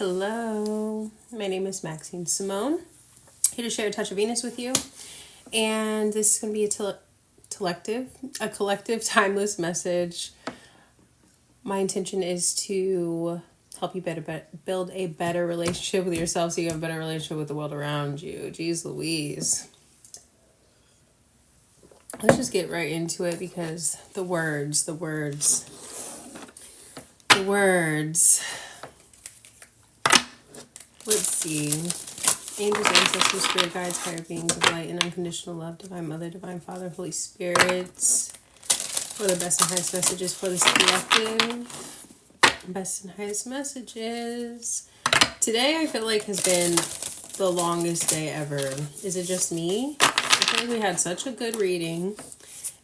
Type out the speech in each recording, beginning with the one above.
Hello, my name is Maxine Samone, here to share a touch of Venus with you. And this is going to be a collective, timeless message. My intention is to help you build a better relationship with yourself so you have a better relationship with the world around you. Jeez Louise. Let's just get right into it because the words. Let's see. Angels, ancestors, spirit guides, higher beings of light and unconditional love, divine mother, divine father, Holy Spirits, for the best and highest messages for this collective. Best and highest messages. Today I feel like has been the longest day ever. Is it just me? I feel like we had such a good reading.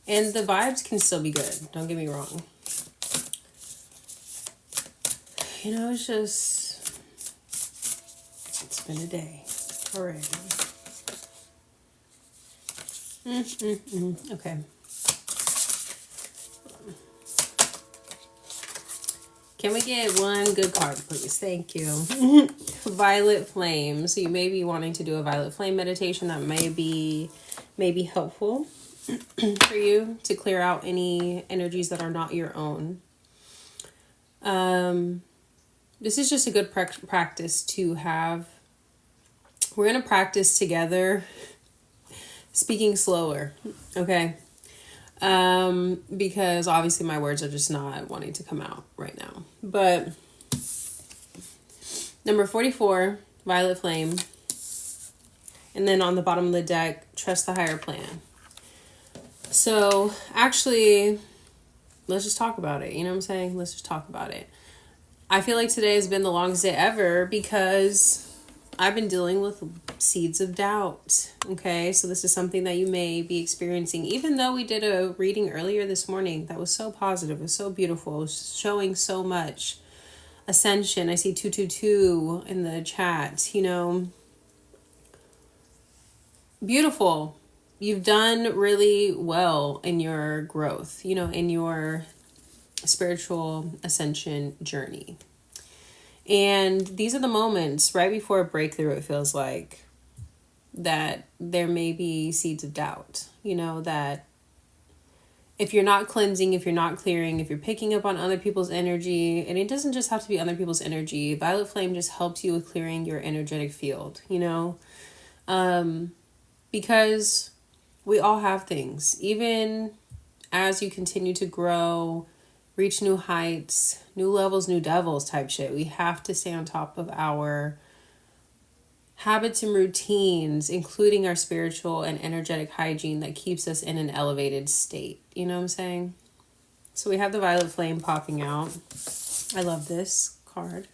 And the vibes can still be good. Don't get me wrong. You know, it's been a day already. Okay. Can we get one good card, please? Thank you. Violet flame. So you may be wanting to do a violet flame meditation that may be helpful for you to clear out any energies that are not your own. This is just a good practice to have. We're going to practice together speaking slower, okay? Because obviously my words are just not wanting to come out right now. But number 44, Violet Flame. And then on the bottom of the deck, Trust the Higher Plan. So actually, let's just talk about it. You know what I'm saying? Let's just talk about it. I feel like today has been the longest day ever because I've been dealing with seeds of doubt. Okay, so this is something that you may be experiencing. Even though we did a reading earlier this morning that was so positive, it was so beautiful, it was showing so much ascension. I see 222 in the chat, you know. Beautiful. You've done really well in your growth, you know, in your spiritual ascension journey. And these are the moments right before a breakthrough, it feels like, that there may be seeds of doubt, you know, that if you're not cleansing, if you're not clearing, if you're picking up on other people's energy, and it doesn't just have to be other people's energy, Violet Flame just helps you with clearing your energetic field, you know, because we all have things, even as you continue to grow, reach new heights, new levels, new devils type shit. We have to stay on top of our habits and routines, including our spiritual and energetic hygiene that keeps us in an elevated state. You know what I'm saying? So we have the Violet Flame popping out. I love this card.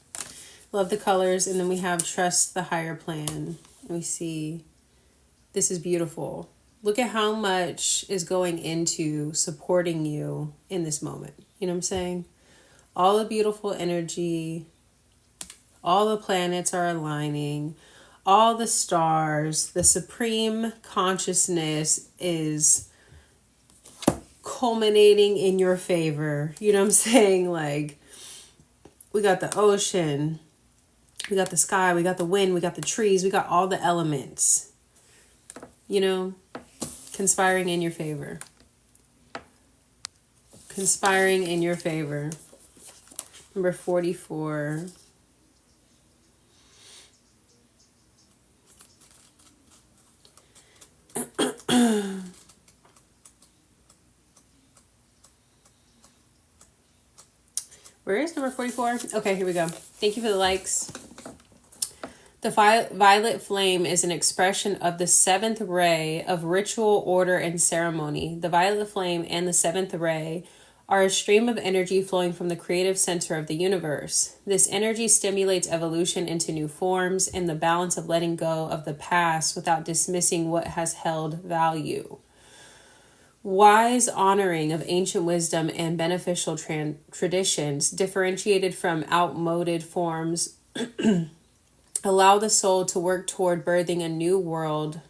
Love the colors. And then we have Trust the Higher Plan. We see this is beautiful. Look at how much is going into supporting you in this moment. You know what I'm saying? All the beautiful energy, all the planets are aligning, all the stars, the supreme consciousness is culminating in your favor. You know what I'm saying? Like, we got the ocean, we got the sky, we got the wind, we got the trees, we got all the elements, you know, conspiring in your favor. Conspiring in your favor. Number 44. Where is number 44? Okay, here we go. Thank you for the likes. The Violet Flame is an expression of the seventh ray of ritual, order, and ceremony. The Violet Flame and the seventh ray are a stream of energy flowing from the creative center of the universe. This energy stimulates evolution into new forms and the balance of letting go of the past without dismissing what has held value. Wise honoring of ancient wisdom and beneficial traditions, differentiated from outmoded forms, allow the soul to work toward birthing a new world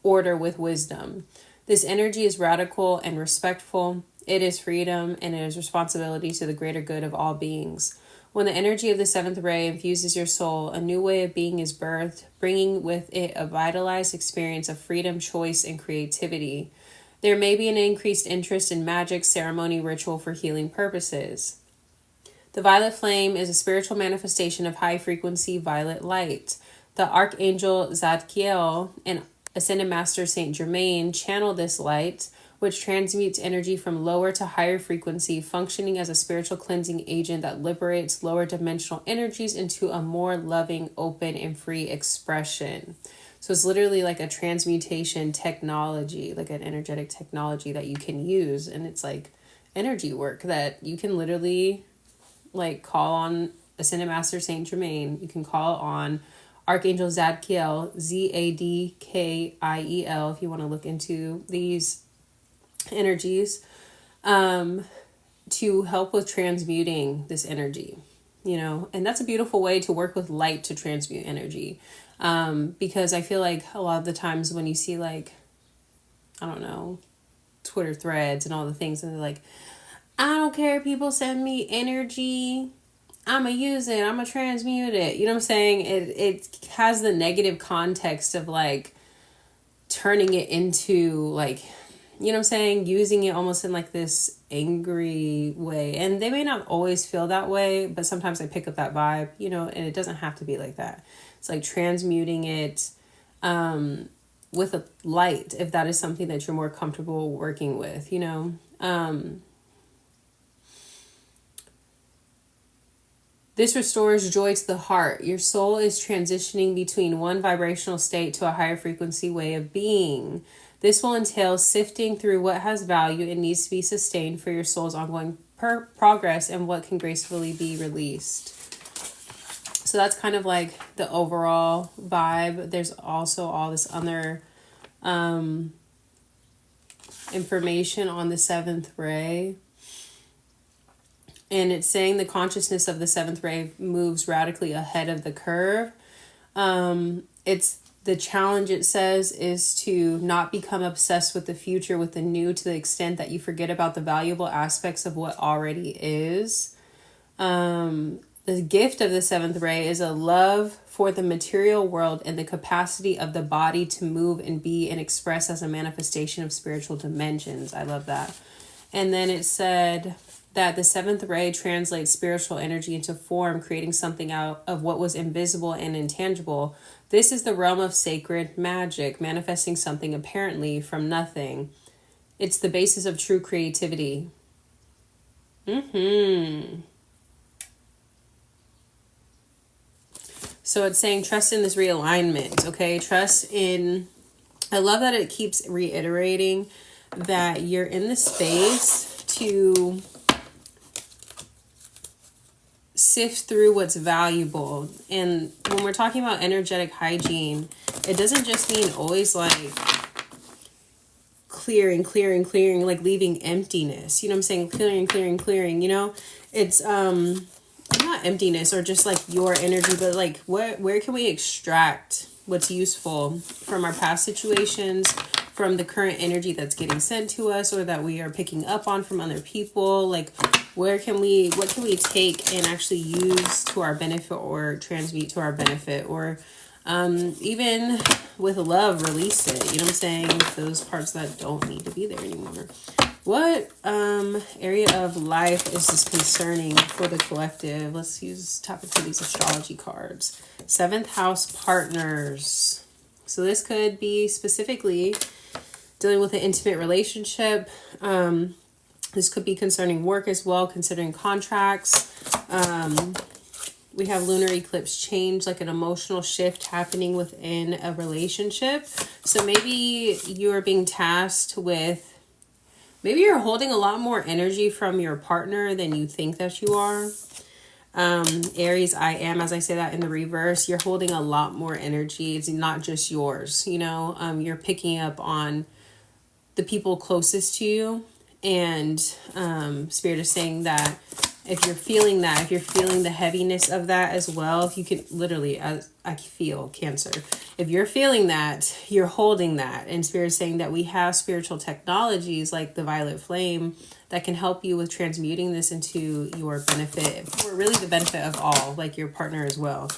order with wisdom. This energy is radical and respectful. It is freedom and it is responsibility to the greater good of all beings. When the energy of the seventh ray infuses your soul, a new way of being is birthed, bringing with it a vitalized experience of freedom, choice, and creativity. There may be an increased interest in magic, ceremony, ritual for healing purposes. The violet flame is a spiritual manifestation of high-frequency violet light. The Archangel Zadkiel and Ascended Master Saint Germain channel this light, which transmutes energy from lower to higher frequency, functioning as a spiritual cleansing agent that liberates lower dimensional energies into a more loving, open, and free expression. So it's literally like a transmutation technology, like an energetic technology that you can use. And it's like energy work that you can literally like call on Ascended Master Saint Germain. You can call on Archangel Zadkiel, Zadkiel, if you want to look into these energies, to help with transmuting this energy, you know. And that's a beautiful way to work with light to transmute energy, because I feel like a lot of the times when you see like, I don't know, Twitter threads and all the things, and they're like, I don't care if people send me energy, I'm going to use it, I'm going to transmute it. You know what I'm saying? It has the negative context of like turning it into like, you know what I'm saying? Using it almost in like this angry way. And they may not always feel that way, but sometimes I pick up that vibe, you know, and it doesn't have to be like that. It's like transmuting it with a light, if that is something that you're more comfortable working with, you know. This restores joy to the heart. Your soul is transitioning between one vibrational state to a higher frequency way of being. This will entail sifting through what has value and needs to be sustained for your soul's ongoing progress and what can gracefully be released. So that's kind of like the overall vibe. There's also all this other information on the seventh ray. And it's saying the consciousness of the seventh ray moves radically ahead of the curve. It's the challenge, it says, is to not become obsessed with the future, with the new, to the extent that you forget about the valuable aspects of what already is. The gift of the seventh ray is a love for the material world and the capacity of the body to move and be and express as a manifestation of spiritual dimensions. I love that. And then it said that the seventh ray translates spiritual energy into form, creating something out of what was invisible and intangible. This is the realm of sacred magic, manifesting something apparently from nothing. It's the basis of true creativity. So it's saying trust in this realignment, okay? Trust in... I love that it keeps reiterating that you're in the space to sift through what's valuable. And when we're talking about energetic hygiene, it doesn't just mean always like clearing, like leaving emptiness. You know what I'm saying? Clearing, you know? It's not emptiness or just like your energy, but like where can we extract what's useful from our past situations, from the current energy that's getting sent to us or that we are picking up on from other people? Like what can we take and actually use to our benefit or transmute to our benefit, or even with love, release it. You know what I'm saying? Those parts that don't need to be there anymore. What area of life is this concerning for the collective? Let's tap into these astrology cards. 7th house partners. So this could be specifically dealing with an intimate relationship. This could be concerning work as well, considering contracts. We have lunar eclipse change, like an emotional shift happening within a relationship. So maybe you're being tasked with, maybe you're holding a lot more energy from your partner than you think that you are. Aries, I am, as I say that in the reverse, you're holding a lot more energy. It's not just yours, you know. You're picking up on the people closest to you. And Spirit is saying that if you're feeling that, if you're feeling the heaviness of that as well, if you can literally, as I feel Cancer, if you're feeling that, you're holding that. And Spirit's saying that we have spiritual technologies like the violet flame that can help you with transmuting this into your benefit, or really the benefit of all, like your partner as well.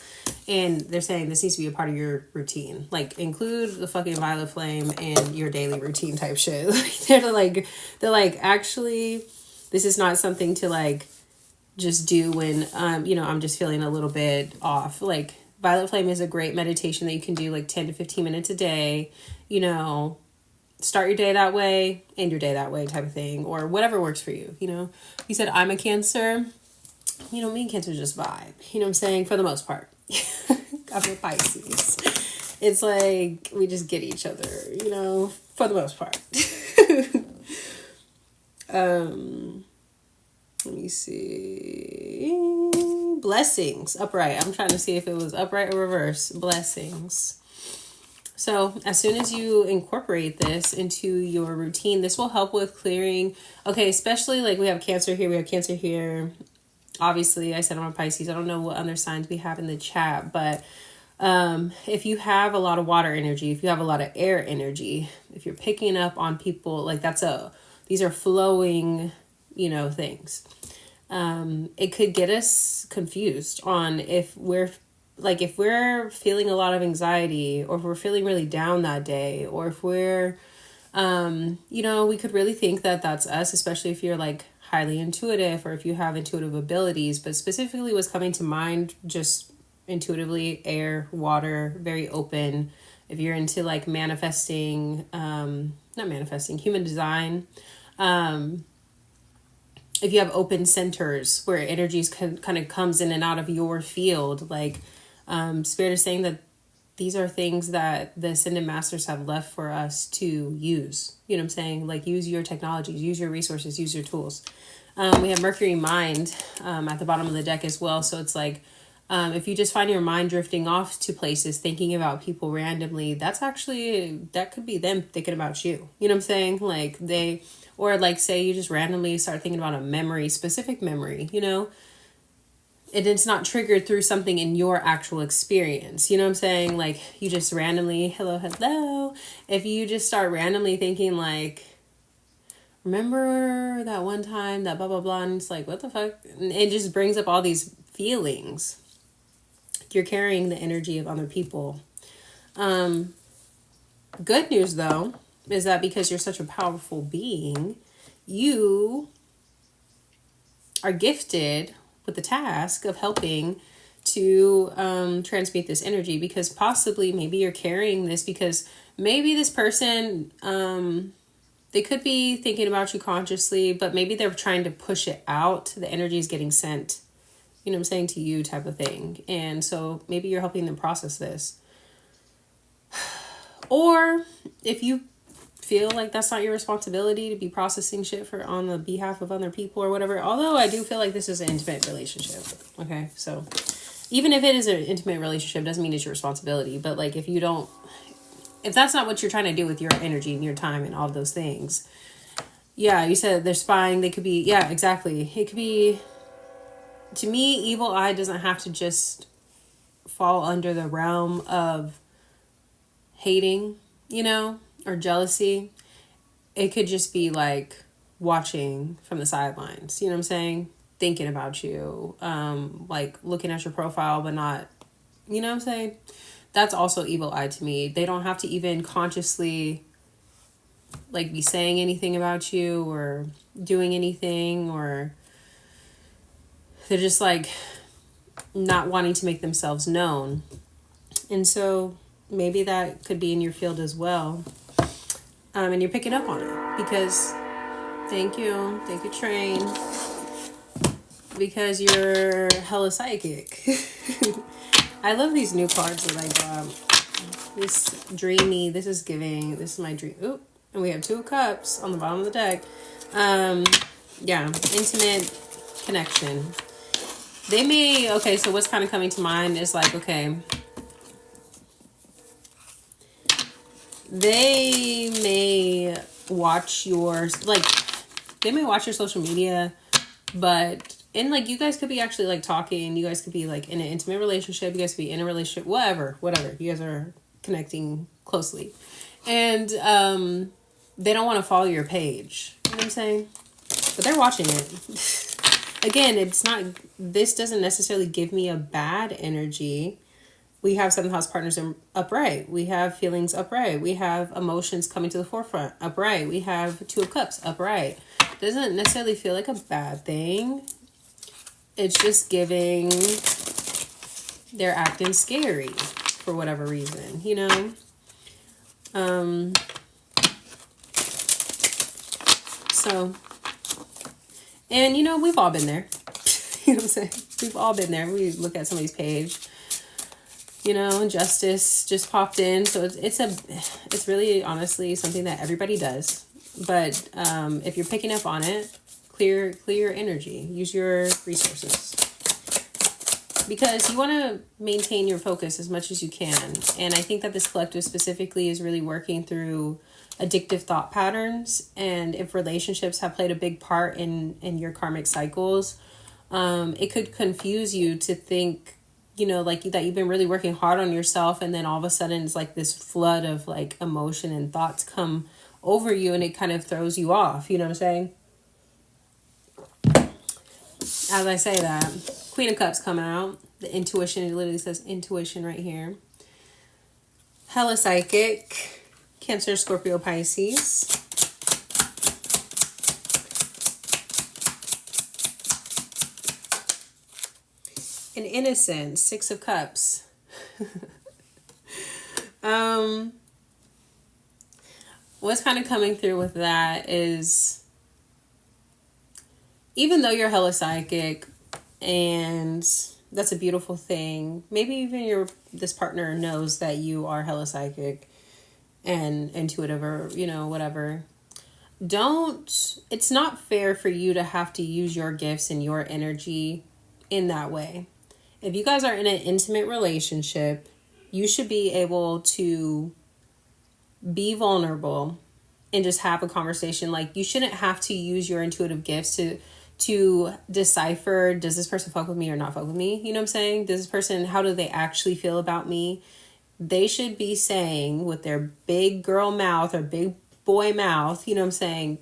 And they're saying this needs to be a part of your routine. Like, include the fucking violet flame in your daily routine type shit. They're like, actually, this is not something to like just do when, I'm just feeling a little bit off. Like, violet flame is a great meditation that you can do like 10 to 15 minutes a day, start your day that way, end your day that way type of thing, or whatever works for you. You said I'm a Cancer. Me and Cancer just vibe. You know what I'm saying? For the most part. I'm a Pisces. It's like we just get each other, for the most part. Let me see. Blessings. Upright. I'm trying to see if it was upright or reverse. Blessings. So as soon as you incorporate this into your routine, this will help with clearing. Okay, especially like we have Cancer here. We have Cancer here. Obviously, I said I'm a Pisces. I don't know what other signs we have in the chat, but if you have a lot of water energy, if you have a lot of air energy, if you're picking up on people, like these are flowing, things. It could get us confused on if we're feeling a lot of anxiety, or if we're feeling really down that day, or if we're, we could really think that that's us, especially if you're like highly intuitive, or if you have intuitive abilities. But specifically what's coming to mind just intuitively, air, water, very open. If you're into like manifesting, not manifesting, human design, if you have open centers where energies kind of comes in and out of your field, like Spirit is saying that these are things that the Ascended Masters have left for us to use. You know what I'm saying? Like, use your technologies, use your resources, use your tools. We have Mercury Mind at the bottom of the deck as well. So it's like, if you just find your mind drifting off to places, thinking about people randomly, that could be them thinking about you. You know what I'm saying? Like or like say you just randomly start thinking about a specific memory, and it's not triggered through something in your actual experience. You know what I'm saying? Like, you just randomly, hello. If you just start randomly thinking like, remember that one time that blah, blah, blah. And it's like, what the fuck? And it just brings up all these feelings. You're carrying the energy of other people. Good news, though, is that because you're such a powerful being, you are gifted with the task of helping to transmute this energy, because possibly maybe you're carrying this because maybe this person, they could be thinking about you consciously, but maybe they're trying to push it out. The energy is getting sent, you know what I'm saying, to you type of thing. And so maybe you're helping them process this. Or if you feel like that's not your responsibility to be processing shit on the behalf of other people or whatever. Although I do feel like this is an intimate relationship. Okay, so even if it is an intimate relationship, doesn't mean it's your responsibility. But like, if that's not what you're trying to do with your energy and your time and all of those things. Yeah, you said they're spying. They could be, yeah, exactly. It could be, to me, evil eye doesn't have to just fall under the realm of hating, or jealousy. It could just be like watching from the sidelines, you know what I'm saying? Thinking about you, like looking at your profile, but not, you know what I'm saying? That's also evil eye to me. They don't have to even consciously like be saying anything about you or doing anything, or they're just like not wanting to make themselves known. And so maybe that could be in your field as well. And you're picking up on it because, thank you, Train, because you're hella psychic. I love these new cards that I got. This dreamy, this is my dream. Oop, and we have 2 of Cups on the bottom of the deck. Yeah, intimate connection. Okay, so what's kind of coming to mind is like, okay, they may watch your social media, but And like you guys could be actually like talking, you guys could be like in an intimate relationship, you guys could be in a relationship, whatever, you guys are connecting closely, and they don't want to follow your page, you know what I'm saying, but they're watching it. Again, this doesn't necessarily give me a bad energy. We have 7th house partners upright. We have feelings upright. We have emotions coming to the forefront upright. We have 2 of Cups upright. Doesn't necessarily feel like a bad thing. It's just giving they're acting scary for whatever reason, you know? So, and you know, we've all been there. You know what I'm saying? We've all been there. We look at somebody's page, you know, justice just popped in. So it's really honestly something that everybody does. But if you're picking up on it, clear your energy, use your resources, because you want to maintain your focus as much as you can. And I think that this collective specifically is really working through addictive thought patterns. And if relationships have played a big part in your karmic cycles, it could confuse you to think, you know, like that you've been really working hard on yourself, and then all of a sudden it's like this flood of like emotion and thoughts come over you, and it kind of throws you off, you know what I'm saying? As I say that, Queen of Cups come out, the intuition, it literally says intuition right here. Hella psychic, Cancer, Scorpio, Pisces. And innocence, 6 of Cups. What's kind of coming through with that is, even though you're hella psychic, and that's a beautiful thing, maybe even this partner knows that you are hella psychic and intuitive, or, you know, whatever. It's not fair for you to have to use your gifts and your energy in that way. If you guys are in an intimate relationship, you should be able to be vulnerable and just have a conversation. Like, you shouldn't have to use your intuitive gifts to decipher, does this person fuck with me or not fuck with me? You know what I'm saying? Does this person, how do they actually feel about me? They should be saying with their big girl mouth or big boy mouth, you know what I'm saying,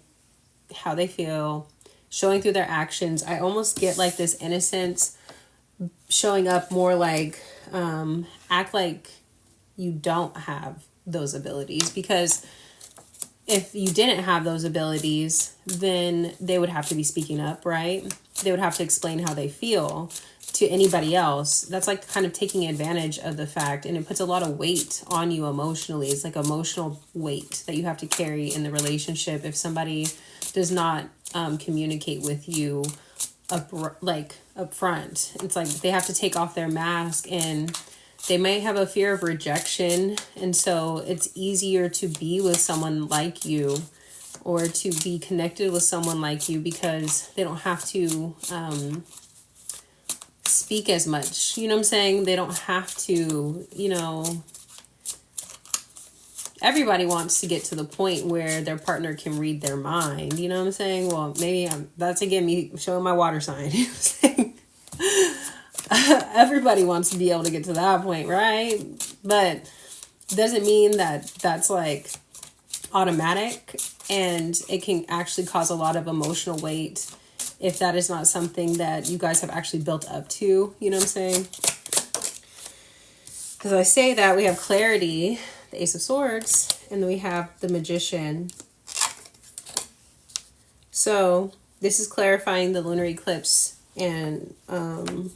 how they feel, showing through their actions. I almost get like this innocence showing up more like, act like you don't have those abilities, because if you didn't have those abilities, then they would have to be speaking up, right? They would have to explain how they feel to anybody else. That's like kind of taking advantage of the fact, and it puts a lot of weight on you emotionally. It's like emotional weight that you have to carry in the relationship if somebody does not communicate with you up front. It's like they have to take off their mask, and they may have a fear of rejection, and so it's easier to be with someone like you, or to be connected with someone like you, because they don't have to speak as much. You know what I'm saying? They don't have to, you know, everybody wants to get to the point where their partner can read their mind. You know what I'm saying? Well, maybe that's again me showing my water sign. You know what I'm saying? Everybody wants to be able to get to that point, right? But doesn't mean that that's like automatic, and it can actually cause a lot of emotional weight if that is not something that you guys have actually built up to. You know what I'm saying? Because I say that, we have clarity, the Ace of Swords, and then we have the Magician. So this is clarifying the lunar eclipse and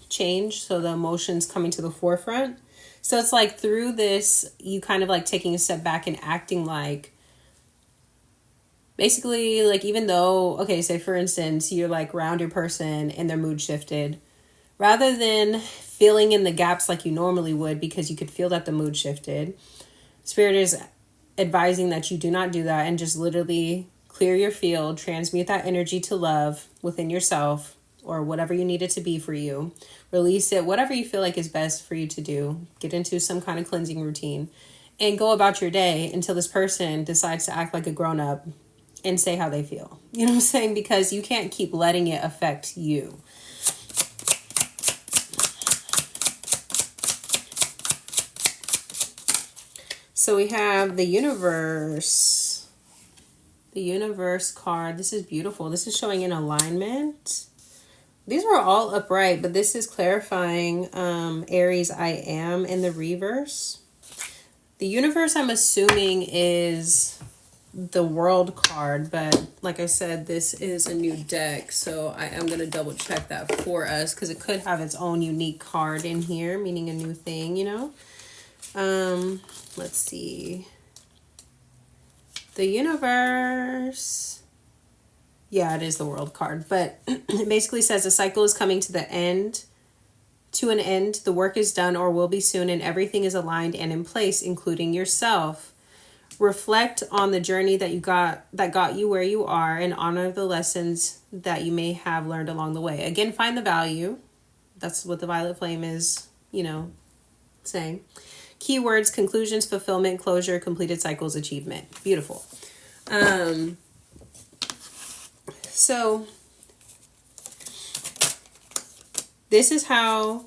change, so the emotions coming to the forefront. So it's like through this, you kind of like taking a step back and acting like, basically, like, even though, okay, say for instance, you're like around your person and their mood shifted, rather than filling in the gaps like you normally would because you could feel that the mood shifted, Spirit is advising that you do not do that, and just literally clear your field, transmute that energy to love within yourself, or whatever you need it to be for you. Release it, whatever you feel like is best for you to do. Get into some kind of cleansing routine and go about your day until this person decides to act like a grown-up and say how they feel. You know what I'm saying? Because you can't keep letting it affect you. So we have the universe. The universe card. This is beautiful. This is showing in alignment. These are all upright, but this is clarifying Aries, I am in the reverse. The universe, I'm assuming, is the world card, but like I said, this is a new deck, so I am going to double check that for us because it could have its own unique card in here, meaning a new thing, you know. Let's see. The universe. Yeah, it is the world card, but it basically says a cycle is coming to the end. To an end, the work is done or will be soon, and everything is aligned and in place, including yourself. Reflect on the journey that got you where you are, and honor the lessons that you may have learned along the way. Again, find the value. That's what the violet flame is, you know, saying. Keywords: conclusions, fulfillment, closure, completed cycles, achievement. Beautiful. So this is how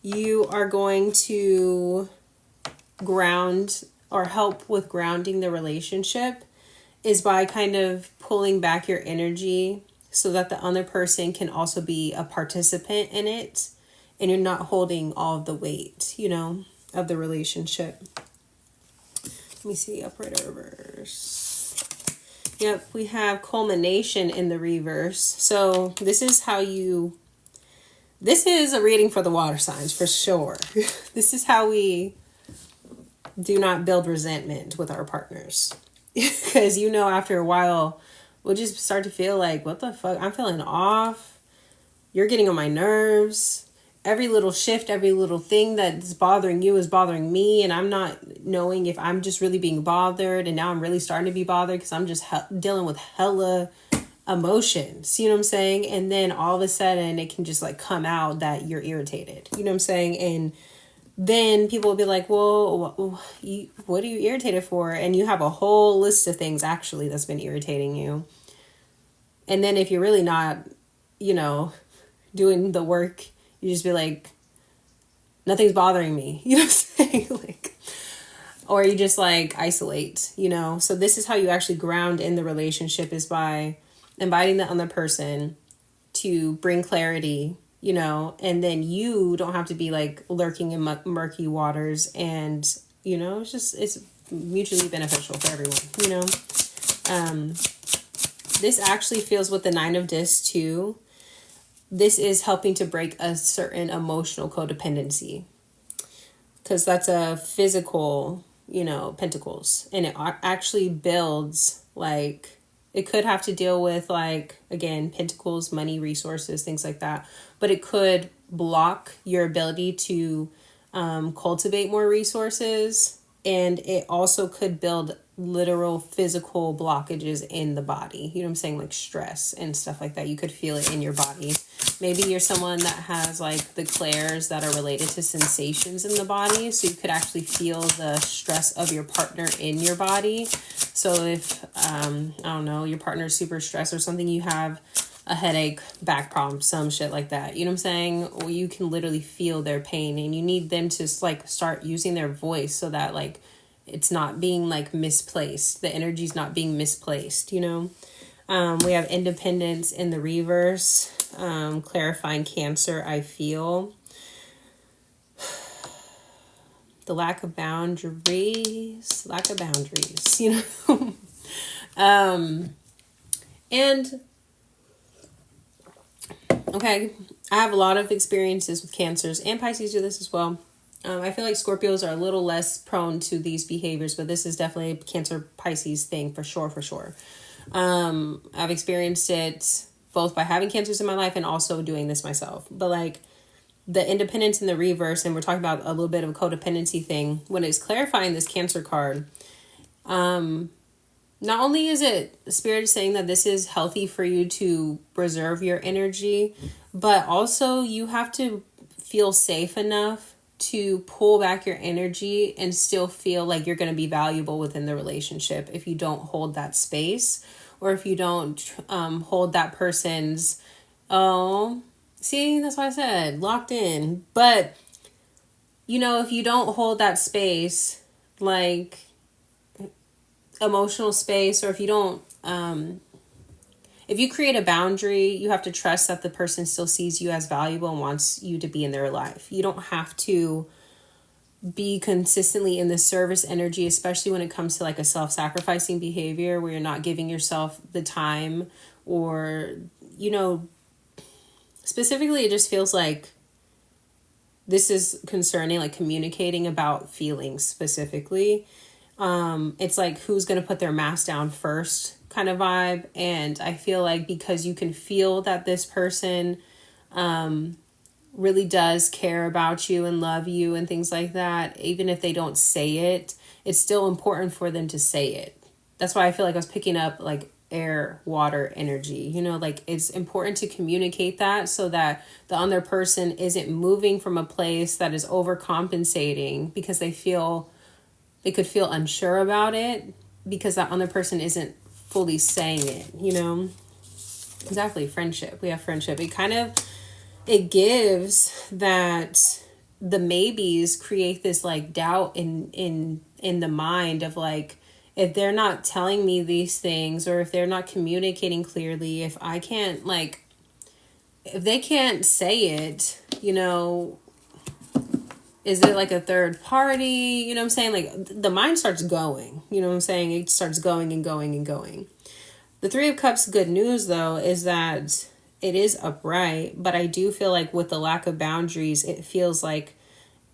you are going to ground or help with grounding the relationship, is by kind of pulling back your energy so that the other person can also be a participant in it, and you're not holding all of the weight, you know, of the relationship. Let me see, upright or reverse. Yep, we have culmination in the reverse. So this is how you, this is a reading for the water signs for sure. This is how we do not build resentment with our partners. Because, you know, after a while, we'll just start to feel like, what the fuck? I'm feeling off. You're getting on my nerves. Every little shift, every little thing that's bothering you is bothering me. And I'm not knowing if I'm just really being bothered. And now I'm really starting to be bothered because I'm just dealing with hella emotions. You know what I'm saying? And then all of a sudden it can just like come out that you're irritated. You know what I'm saying? And then people will be like, well, what are you irritated for? And you have a whole list of things actually that's been irritating you. And then if you're really not, you know, doing the work, you just be like, nothing's bothering me. You know what I'm saying? Like, or you just like isolate, you know? So this is how you actually ground in the relationship, is by inviting the other person to bring clarity, you know, and then you don't have to be like lurking in murky waters, and, you know, it's mutually beneficial for everyone, you know. This actually feels with the 9 of discs too. This is helping to break a certain emotional codependency, because that's a physical, you know, pentacles, and it actually builds, like, it could have to deal with, like, again, pentacles, money, resources, things like that, but it could block your ability to cultivate more resources, and it also could build literal physical blockages in the body. You know what I'm saying? Like stress and stuff like that. You could feel it in your body. Maybe you're someone that has like the clairs that are related to sensations in the body. So you could actually feel the stress of your partner in your body. So if, I don't know, your partner is super stressed or something, you have a headache, back problem, some shit like that. You know what I'm saying? Or you can literally feel their pain, and you need them to like start using their voice so that like it's not being like misplaced. The energy's not being misplaced, you know? We have independence in the reverse, clarifying Cancer, I feel. The lack of boundaries, you know? And okay, I have a lot of experiences with Cancers, and Pisces do this as well. I feel like Scorpios are a little less prone to these behaviors, but this is definitely a Cancer Pisces thing for sure. I've experienced it both by having Cancers in my life and also doing this myself. But like the independence in the reverse, and we're talking about a little bit of a codependency thing, when it's clarifying this Cancer card, not only is it Spirit saying that this is healthy for you to preserve your energy, but also you have to feel safe enough to pull back your energy and still feel like you're going to be valuable within the relationship. If you don't hold that space, or if you don't hold that person's, see, that's why I said locked in. But, you know, if you don't hold that space, like emotional space, or if you don't, if you create a boundary, you have to trust that the person still sees you as valuable and wants you to be in their life. You don't have to be consistently in the service energy, especially when it comes to like a self-sacrificing behavior where you're not giving yourself the time, or, you know, specifically it just feels like this is concerning, like communicating about feelings specifically. It's like who's going to put their mask down first kind of vibe. And I feel like because you can feel that this person really does care about you and love you and things like that, even if they don't say it, it's still important for them to say it. That's why I feel like I was picking up like air, water, energy, you know, like it's important to communicate that so that the other person isn't moving from a place that is overcompensating because they could feel unsure about it because that other person isn't fully saying it, you know? Exactly. Friendship. We have friendship. It gives that the maybes create this like doubt in the mind of like, if they're not telling me these things, or if they're not communicating clearly, if I can't like, if they can't say it, you know, is it like a third party? You know what I'm saying? Like the mind starts going, you know what I'm saying? It starts going and going and going. The Three of Cups good news though is that it is upright, but I do feel like with the lack of boundaries, it feels like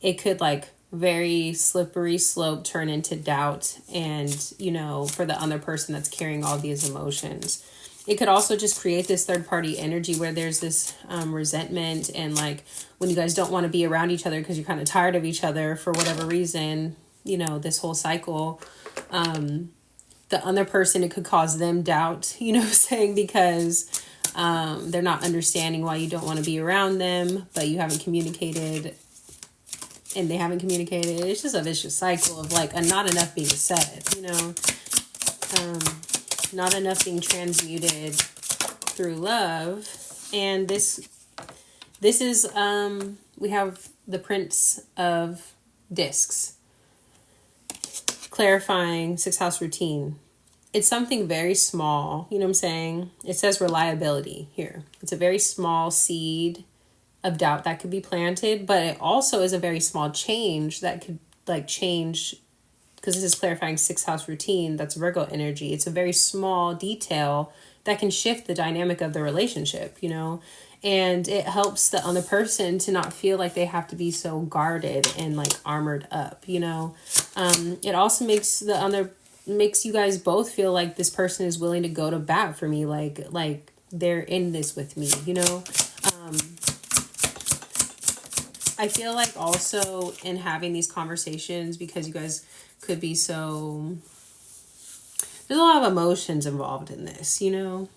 it could like very slippery slope turn into doubt, and, you know, for the other person that's carrying all these emotions. It could also just create this third party energy where there's this resentment, and like when you guys don't want to be around each other because you're kind of tired of each other for whatever reason, you know, this whole cycle, the other person, it could cause them doubt, you know what I'm saying? Because they're not understanding why you don't want to be around them, but you haven't communicated and they haven't communicated. It's just a vicious cycle of like not enough being said, you know, not enough being transmuted through love. And this is, we have the Prince of Discs, clarifying 6th house routine. It's something very small, you know what I'm saying? It says reliability here. It's a very small seed of doubt that could be planted, but it also is a very small change that could like change, because this is clarifying 6th house routine. That's Virgo energy. It's a very small detail that can shift the dynamic of the relationship, you know, and it helps the other person to not feel like they have to be so guarded and like armored up, you know. It also makes you guys both feel like this person is willing to go to bat for me, like they're in this with me, you know. I feel like also in having these conversations, because you guys could be so, there's a lot of emotions involved in this, you know,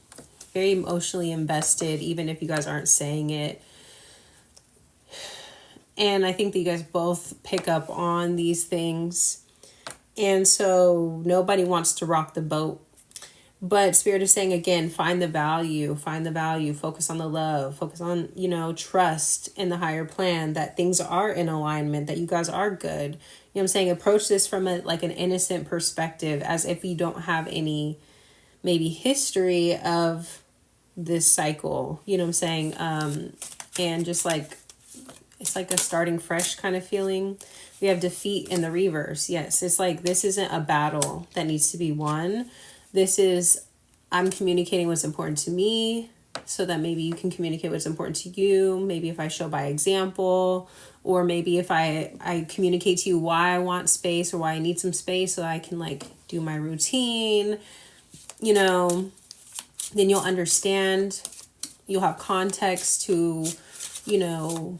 very emotionally invested, even if you guys aren't saying it. And I think that you guys both pick up on these things. And so nobody wants to rock the boat. But Spirit is saying, again, find the value, focus on the love, focus on, you know, trust in the higher plan, that things are in alignment, that you guys are good. You know what I'm saying? Approach this from an innocent perspective, as if you don't have any maybe history of this cycle, you know what I'm saying? And just like, it's like a starting fresh kind of feeling. We have defeat in the reverse. Yes, it's like this isn't a battle that needs to be won. This is, I'm communicating what's important to me so that maybe you can communicate what's important to you. Maybe if I show by example, or maybe if I communicate to you why I want space or why I need some space so I can like do my routine, you know, then you'll understand. You'll have context to, you know,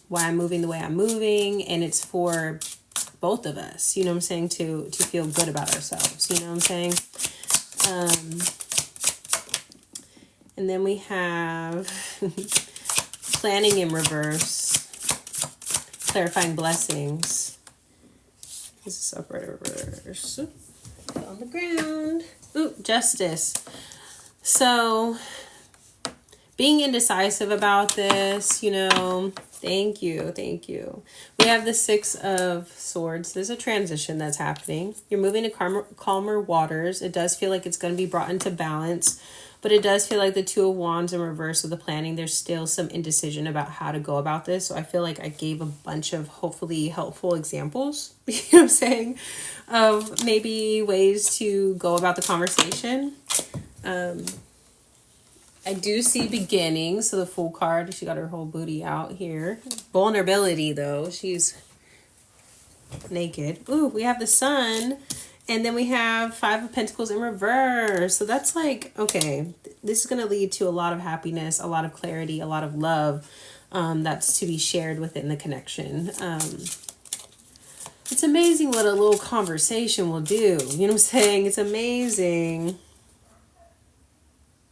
why I'm moving the way I'm moving, and it's for both of us, you know what I'm saying, to feel good about ourselves, you know what I'm saying? And then we have planning in reverse, clarifying blessings. This is upright reverse. On the ground. Ooh, justice. So being indecisive about this, you know, Thank you. Thank you. We have the Six of Swords. There's a transition that's happening. You're moving to calmer waters. It does feel like it's going to be brought into balance, but it does feel like the Two of Wands in reverse of the planning. There's still some indecision about how to go about this. So I feel like I gave a bunch of hopefully helpful examples, you know what I'm saying, of maybe ways to go about the conversation. I do see beginning, so the Fool card, she got her whole booty out here. Vulnerability, though, she's naked. Ooh, we have the Sun, and then we have Five of Pentacles in reverse. So that's like, okay, this is going to lead to a lot of happiness, a lot of clarity, a lot of love that's to be shared within the connection. It's amazing what a little conversation will do. You know what I'm saying? It's amazing.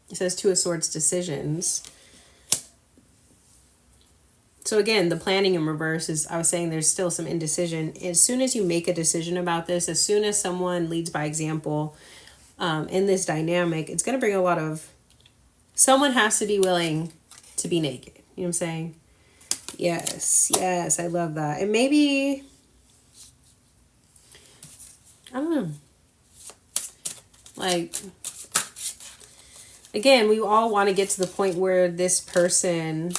It says Two of Swords decisions. So again, the planning in reverse is, I was saying there's still some indecision. As soon as you make a decision about this, as soon as someone leads by example in this dynamic, it's going to bring a lot of, someone has to be willing to be naked. You know what I'm saying? Yes, yes, I love that. And maybe, I don't know, like, again, we all want to get to the point where this person,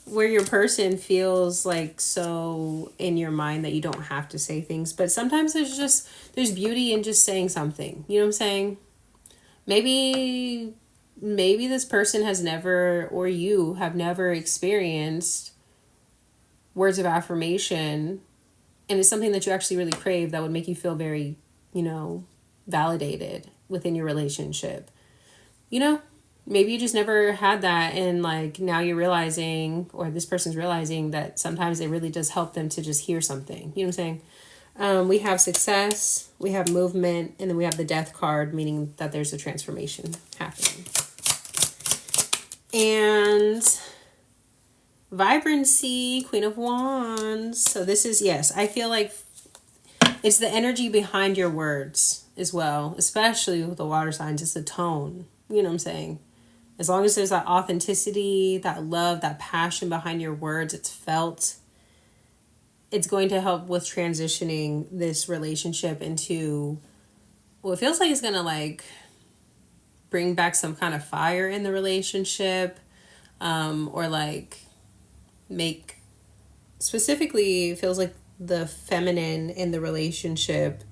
where your person feels like so in your mind that you don't have to say things. But sometimes there's beauty in just saying something. You know what I'm saying? Maybe this person has never, or you have never experienced words of affirmation. And it's something that you actually really crave that would make you feel very, you know, validated within your relationship. You know, maybe you just never had that, and like now you're realizing, or this person's realizing, that sometimes it really does help them to just hear something. You know what I'm saying? We have success, we have movement, and then we have the Death card, meaning that there's a transformation happening. And vibrancy, Queen of Wands. So this is, yes, I feel like it's the energy behind your words as well, especially with the water signs. It's the tone. You know what I'm saying? As long as there's that authenticity, that love, that passion behind your words, it's felt. It's going to help with transitioning this relationship into, well, it feels like it's going to like bring back some kind of fire in the relationship, or like make, specifically, it feels like the feminine in the relationship,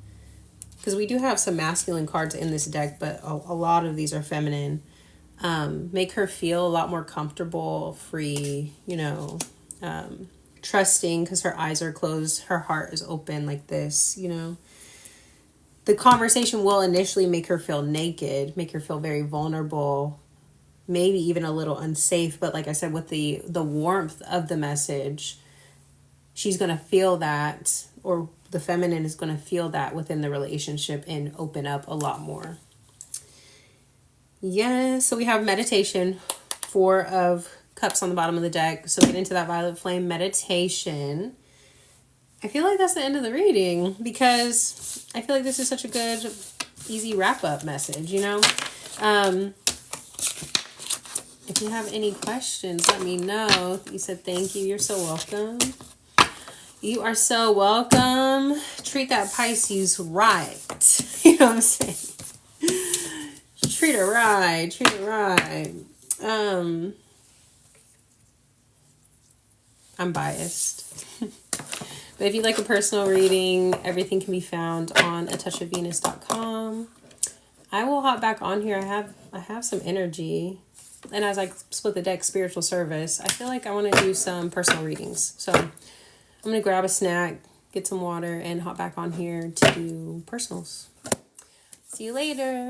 because we do have some masculine cards in this deck, but a lot of these are feminine. Make her feel a lot more comfortable, free, you know, trusting, because her eyes are closed, her heart is open like this, you know. The conversation will initially make her feel naked, make her feel very vulnerable, maybe even a little unsafe. But like I said, with the warmth of the message, she's going to feel that, or the feminine is going to feel that within the relationship and open up a lot more. Yes, so we have meditation, Four of Cups on the bottom of the deck. So get into that violet flame meditation. I feel like that's the end of the reading, because I feel like this is such a good, easy wrap-up message, you know? If you have any questions, let me know. You said thank you. You're so welcome. You are so welcome. Treat that Pisces right. You know what I'm saying? Treat her right. Treat her right. I'm biased. But if you'd like a personal reading, everything can be found on atouchofvenus.com. I will hop back on here. I have some energy. And as I split the deck, spiritual service, I feel like I want to do some personal readings. So I'm going to grab a snack, get some water, and hop back on here to do personals. See you later.